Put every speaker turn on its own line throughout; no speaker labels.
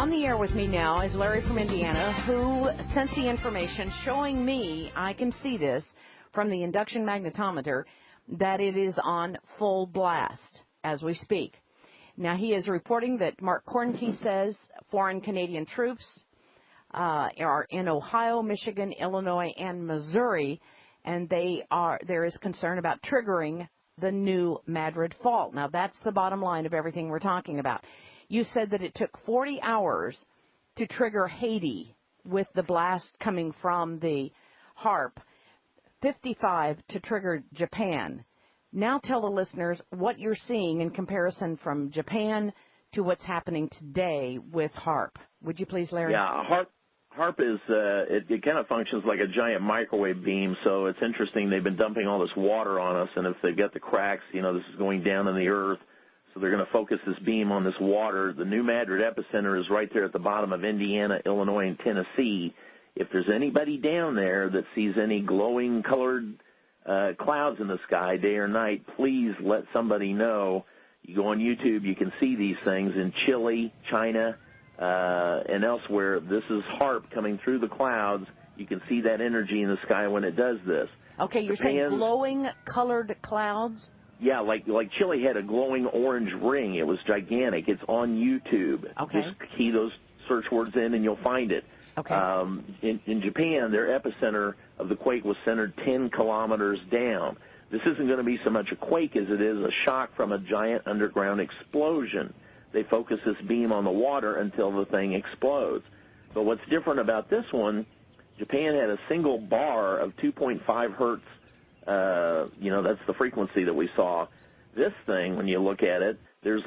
On the air with me now is Larry from Indiana, who sent the information showing me, I can see this from the induction magnetometer, that it is on full blast as we speak. Now, he is reporting that Mark Cornke says foreign Canadian troops are in Ohio, Michigan, Illinois, and Missouri, and there is concern about triggering the new Madrid fault. Now, that's the bottom line of everything we're talking about. You said that it took 40 hours to trigger Haiti with the blast coming from the HARP, 55 to trigger Japan. Now tell the listeners what you're seeing in comparison from Japan to what's happening today with HARP. Would you please, Larry?
Yeah, HARP is, it kind of functions like a giant microwave beam, so it's interesting. They've been dumping all this water on us, and if they've got the cracks, you know, this is going down in the earth, so they're going to focus this beam on this water. The New Madrid epicenter is right there at the bottom of Indiana, Illinois, and Tennessee. If there's anybody down there that sees any glowing colored clouds in the sky, day or night, please let somebody know. You go on YouTube, you can see these things in Chile, China, and elsewhere. This is HARP coming through the clouds. You can see that energy in the sky when it does this.
Okay, you're saying glowing colored clouds?
Yeah, like Chile had a glowing orange ring. It was gigantic. It's on YouTube.
Okay.
Just key those search words in and you'll find it.
Okay.
In Japan, their epicenter of the quake was centered 10 kilometers down. This isn't going to be so much a quake as it is a shock from a giant underground explosion. They focus this beam on the water until the thing explodes. But what's different about this one, Japan had a single bar of 2.5 hertz. That's the frequency that we saw. This thing, when you look at it, there's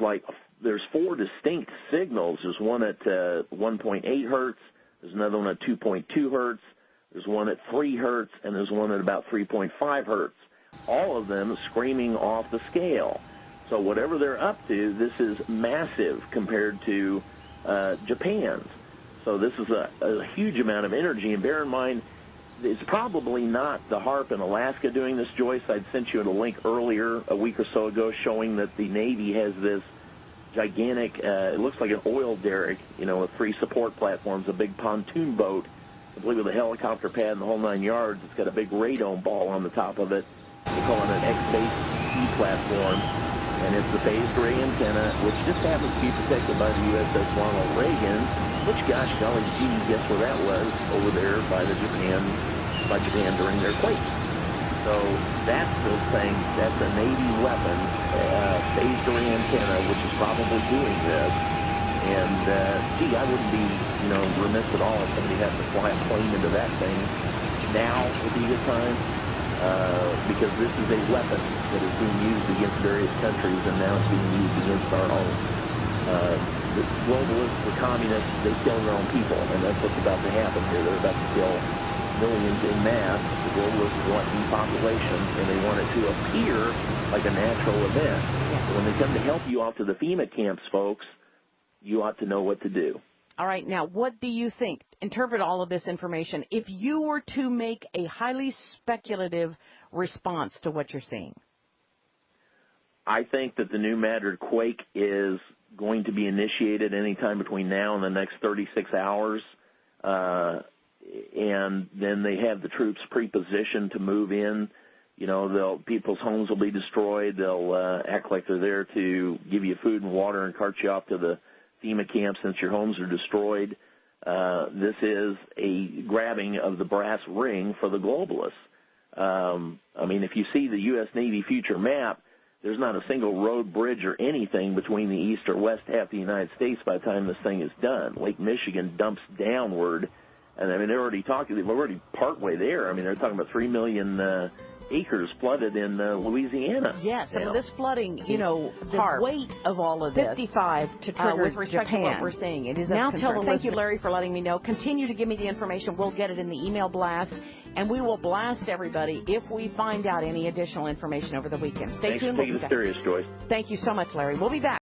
four distinct signals. There's one at 1.8 hertz. There's another one at 2.2 hertz. There's one at 3 hertz, and there's one at about 3.5 hertz. All of them screaming off the scale. So whatever they're up to, this is massive compared to Japan's. So this is a huge amount of energy. And bear in mind, it's probably not the HARP in Alaska doing this, Joyce. I'd sent you a link earlier, a week or so ago, showing that the Navy has this gigantic, it looks like an oil derrick, with 3 support platforms, a big pontoon boat, complete with a helicopter pad and the whole 9 yards. It's got a big radome ball on the top of it. They call it an X-base E platform, and it's the phased array antenna, which just happens to be protected by the USS Ronald Reagan, which, gosh golly gee, guess where that was? Over there by Japan during their quake. So that's the thing. That's a Navy weapon, phased array antenna, which is probably doing this. And, I wouldn't be, remiss at all if somebody had to fly a plane into that thing. Now would be the time, because this is a weapon that is being used against various countries, and now it's being used against our own. The globalists, the communists, they kill their own people, and that's what's about to happen here. They're about to kill millions in mass. The globalists want depopulation, and they want it to appear like a natural event. Yeah. So when they come to help you off to the FEMA camps, folks, you ought to know what to do.
All right. Now, what do you think? Interpret all of this information. If you were to make a highly speculative response to what you're seeing.
I think that the new Madrid quake is going to be initiated anytime between now and the next 36 hours. And then they have the troops pre-positioned to move in. People's homes will be destroyed. They'll act like they're there to give you food and water and cart you off to the FEMA camp since your homes are destroyed. This is a grabbing of the brass ring for the globalists. If you see the U.S. Navy future map, there's not a single road, bridge, or anything between the east or west half of the United States by the time this thing is done. Lake Michigan dumps downward, and they're already partway there. They're talking about 3 million acres flooded in Louisiana.
Yes, some of this flooding, the weight of all of this. 55 to trigger with respect Japan. To what we're seeing. It is now tell the Thank you, Larry, for letting me know. Continue to give me the information. We'll get it in the email blast, and we will blast everybody if we find out any additional information over the weekend. Stay tuned.
Thanks for taking it serious, Joyce.
Thank you so much, Larry. We'll be back.